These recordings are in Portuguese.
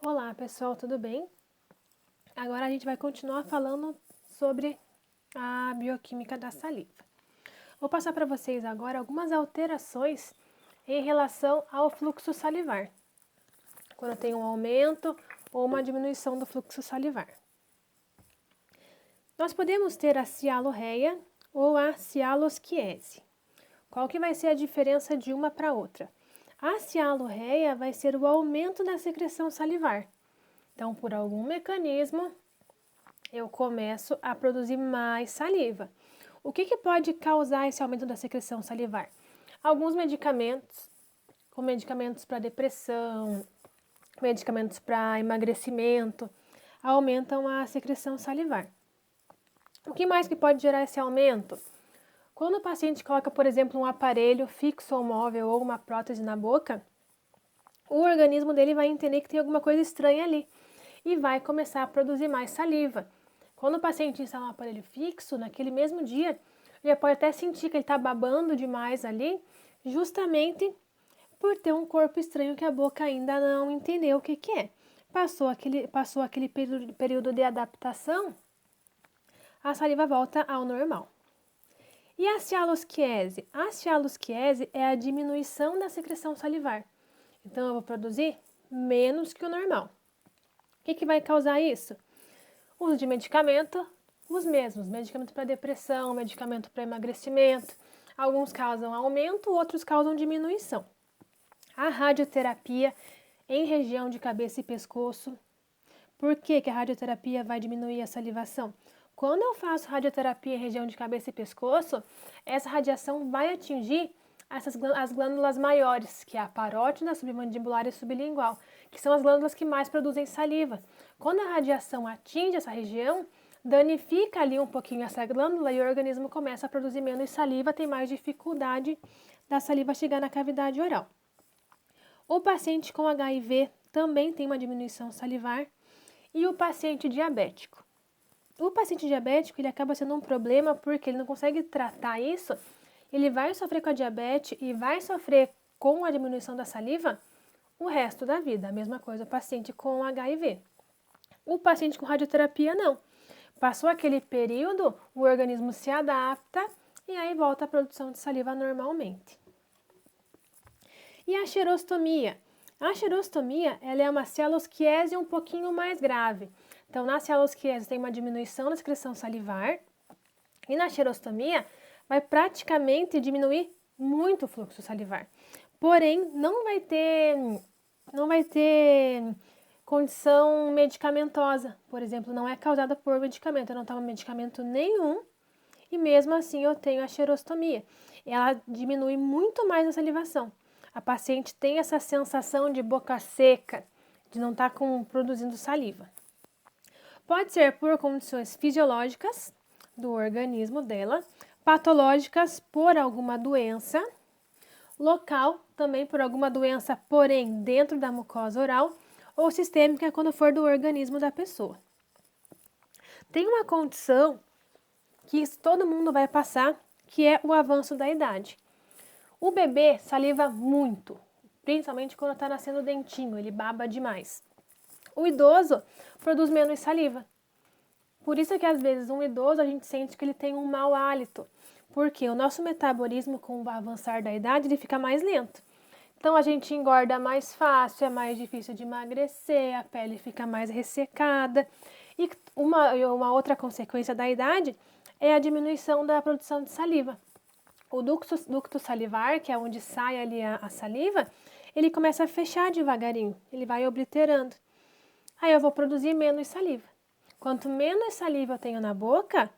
Olá pessoal, tudo bem? Agora a gente vai continuar falando sobre a bioquímica da saliva. Vou passar para vocês agora algumas alterações em relação ao fluxo salivar, quando tem um aumento ou uma diminuição do fluxo salivar. Nós podemos ter a cialorreia ou a cialosquiese. Qual que vai ser a diferença de uma para outra? A cialorreia vai ser o aumento da secreção salivar. Então, por algum mecanismo, eu começo a produzir mais saliva. O que pode causar esse aumento da secreção salivar? Alguns medicamentos, como medicamentos para depressão, medicamentos para emagrecimento, aumentam a secreção salivar. O que mais que pode gerar esse aumento? Quando o paciente coloca, por exemplo, um aparelho fixo ou móvel ou uma prótese na boca, o organismo dele vai entender que tem alguma coisa estranha ali e vai começar a produzir mais saliva. Quando o paciente instala um aparelho fixo, naquele mesmo dia, ele pode até sentir que ele está babando demais ali, justamente por ter um corpo estranho que a boca ainda não entendeu o que é. Passou aquele período de adaptação, a saliva volta ao normal. E a cialosquiese? A cialosquiese é a diminuição da secreção salivar. Então, eu vou produzir menos que o normal. O que vai causar isso? Uso de medicamento, os mesmos. Medicamento para depressão, medicamento para emagrecimento. Alguns causam aumento, outros causam diminuição. A radioterapia em região de cabeça e pescoço. Por que a radioterapia vai diminuir a salivação? Quando eu faço radioterapia em região de cabeça e pescoço, essa radiação vai atingir as glândulas maiores, que é a parótida, submandibular e sublingual, que são as glândulas que mais produzem saliva. Quando a radiação atinge essa região, danifica ali um pouquinho essa glândula e o organismo começa a produzir menos saliva, tem mais dificuldade da saliva chegar na cavidade oral. O paciente com HIV também tem uma diminuição salivar e o paciente diabético. O paciente diabético ele acaba sendo um problema porque ele não consegue tratar isso, ele vai sofrer com a diabetes e vai sofrer com a diminuição da saliva o resto da vida. A mesma coisa o paciente com HIV. O paciente com radioterapia não. Passou aquele período, o organismo se adapta e aí volta a produção de saliva normalmente. E a xerostomia? A xerostomia ela é uma cialosquiese um pouquinho mais grave. Então, na cialosquiese tem uma diminuição da secreção salivar e na xerostomia vai praticamente diminuir muito o fluxo salivar. Porém, não vai ter condição medicamentosa. Por exemplo, não é causada por medicamento. Eu não tomo medicamento nenhum e mesmo assim eu tenho a xerostomia. Ela diminui muito mais a salivação. A paciente tem essa sensação de boca seca, de não estar produzindo saliva. Pode ser por condições fisiológicas do organismo dela, patológicas por alguma doença, local também por alguma doença, porém dentro da mucosa oral, ou sistêmica quando for do organismo da pessoa. Tem uma condição que todo mundo vai passar, que é o avanço da idade. O bebê saliva muito, principalmente quando está nascendo o dentinho, ele baba demais. O idoso produz menos saliva. Por isso que às vezes um idoso a gente sente que ele tem um mau hálito, porque o nosso metabolismo com o avançar da idade ele fica mais lento. Então a gente engorda mais fácil, é mais difícil de emagrecer, a pele fica mais ressecada. E uma outra consequência da idade é a diminuição da produção de saliva. O ducto salivar, que é onde sai ali a saliva, ele começa a fechar devagarinho, ele vai obliterando. Aí eu vou produzir menos saliva. Quanto menos saliva eu tenho na boca,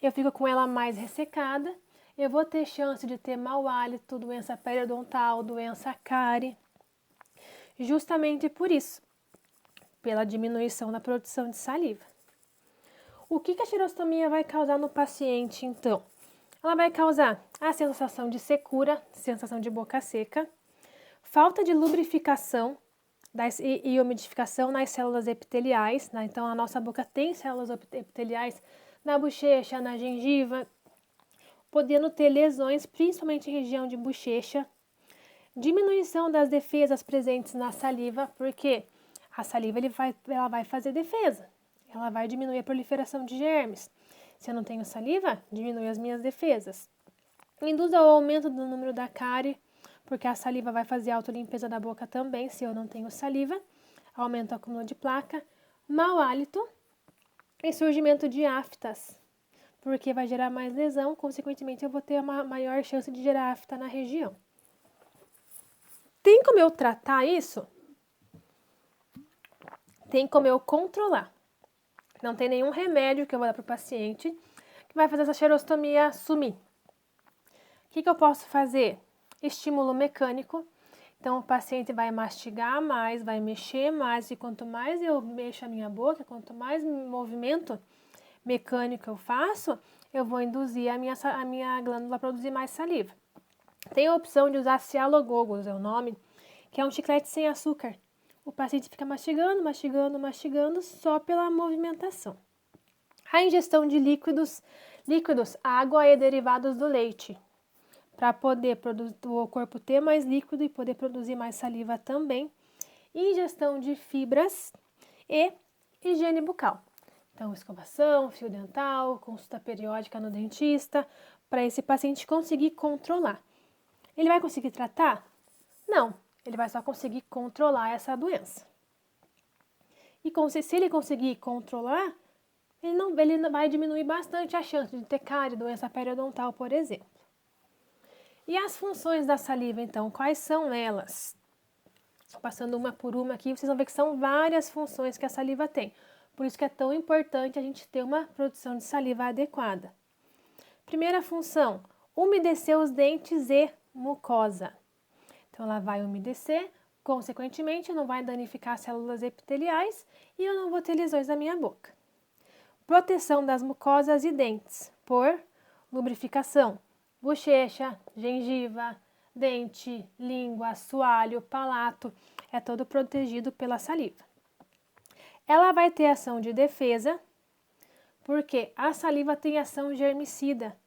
eu fico com ela mais ressecada, eu vou ter chance de ter mau hálito, doença periodontal, doença cárie. Justamente por isso, pela diminuição da produção de saliva. O que a xerostomia vai causar no paciente, então? Ela vai causar a sensação de secura, sensação de boca seca, falta de lubrificação e umidificação nas células epiteliais, né? Então a nossa boca tem células epiteliais na bochecha, na gengiva, podendo ter lesões, principalmente em região de bochecha, diminuição das defesas presentes na saliva, porque A saliva ela vai fazer defesa. Ela vai diminuir a proliferação de germes. Se eu não tenho saliva, diminui as minhas defesas. Induz ao aumento do número da cárie, porque a saliva vai fazer a autolimpeza da boca também, se eu não tenho saliva. Aumenta o acúmulo de placa. Mau hálito e surgimento de aftas, porque vai gerar mais lesão, consequentemente eu vou ter uma maior chance de gerar afta na região. Tem como eu tratar isso? Tem como eu controlar. Não tem nenhum remédio que eu vou dar para o paciente que vai fazer essa xerostomia sumir. O que eu posso fazer? Estímulo mecânico. Então, o paciente vai mastigar mais, vai mexer mais, e quanto mais eu mexo a minha boca, quanto mais movimento mecânico eu faço, eu vou induzir a minha glândula a produzir mais saliva. Tem a opção de usar cialogogos, é o nome, que é um chiclete sem açúcar. O paciente fica mastigando, mastigando, mastigando só pela movimentação. A ingestão de líquidos, água e derivados do leite, para poder o corpo ter mais líquido e poder produzir mais saliva também. Ingestão de fibras e higiene bucal. Então, escovação, fio dental, consulta periódica no dentista, para esse paciente conseguir controlar. Ele vai conseguir tratar? Não, ele vai só conseguir controlar essa doença. E se ele conseguir controlar, ele vai diminuir bastante a chance de ter cárie, doença periodontal, por exemplo. E as funções da saliva, então, quais são elas? Passando uma por uma aqui, vocês vão ver que são várias funções que a saliva tem. Por isso que é tão importante a gente ter uma produção de saliva adequada. Primeira função, umedecer os dentes e mucosa. Então, ela vai umedecer, consequentemente, não vai danificar as células epiteliais e eu não vou ter lesões na minha boca. Proteção das mucosas e dentes por lubrificação. Bochecha, gengiva, dente, língua, assoalho, palato, é todo protegido pela saliva. Ela vai ter ação de defesa, porque a saliva tem ação germicida.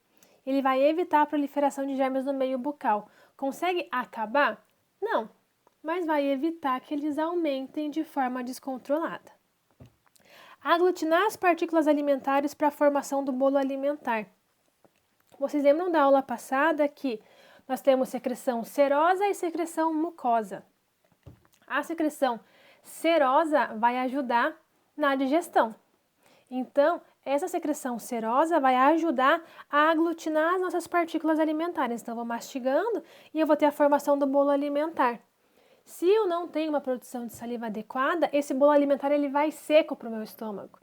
Ele vai evitar a proliferação de germes no meio bucal. Consegue acabar? Não, mas vai evitar que eles aumentem de forma descontrolada. Aglutinar as partículas alimentares para a formação do bolo alimentar. Vocês lembram da aula passada que nós temos secreção serosa e secreção mucosa. A secreção serosa vai ajudar na digestão. Então, essa secreção serosa vai ajudar a aglutinar as nossas partículas alimentares. Então, eu vou mastigando e eu vou ter a formação do bolo alimentar. Se eu não tenho uma produção de saliva adequada, esse bolo alimentar ele vai seco para o meu estômago.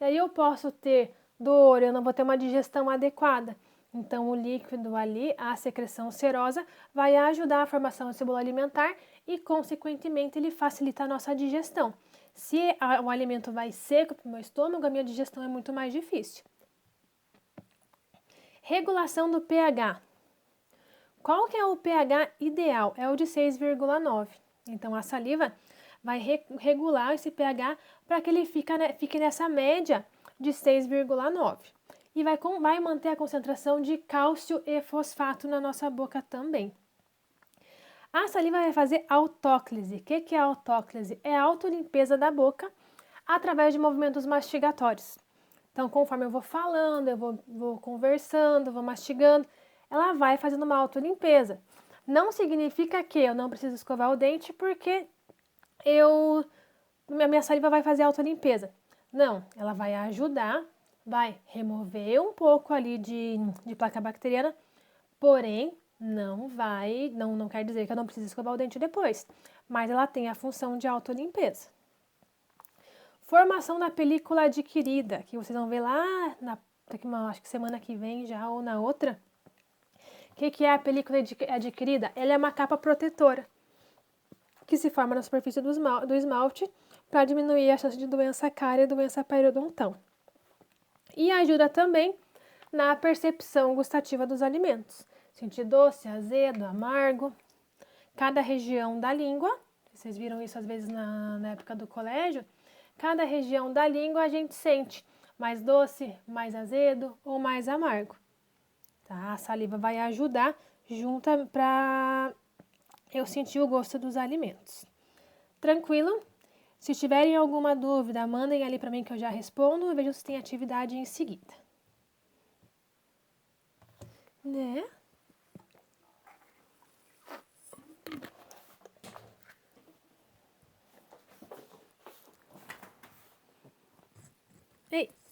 E aí eu posso ter dor, eu não vou ter uma digestão adequada. Então, o líquido ali, a secreção serosa, vai ajudar a formação desse bolo alimentar e, consequentemente, ele facilita a nossa digestão. Se o alimento vai seco para o meu estômago, a minha digestão é muito mais difícil. Regulação do pH. Qual que é o pH ideal? É o de 6,9. Então, a saliva vai regular esse pH para que ele fique nessa média de 6,9. E vai manter a concentração de cálcio e fosfato na nossa boca também. A saliva vai fazer autóclise. O que é autóclise? É a autolimpeza da boca através de movimentos mastigatórios. Então, conforme eu vou falando, eu vou conversando, vou mastigando, ela vai fazendo uma autolimpeza. Não significa que eu não preciso escovar o dente porque a minha saliva vai fazer autolimpeza. Não, ela vai ajudar, vai remover um pouco ali de placa bacteriana, porém, não quer dizer que eu não preciso escovar o dente depois, mas ela tem a função de autolimpeza. Formação da película adquirida, que vocês vão ver lá, acho que semana que vem já ou na outra. O que é a película adquirida? Ela é uma capa protetora que se forma na superfície do esmalte para diminuir a chance de doença cárie e doença periodontal. E ajuda também na percepção gustativa dos alimentos. Sentir doce, azedo, amargo. Cada região da língua, vocês viram isso às vezes na época do colégio, cada região da língua a gente sente mais doce, mais azedo ou mais amargo. Tá? A saliva vai ajudar junto para eu sentir o gosto dos alimentos. Tranquilo? Se tiverem alguma dúvida, mandem ali para mim que eu já respondo e vejo se tem atividade em seguida. Né? Ei!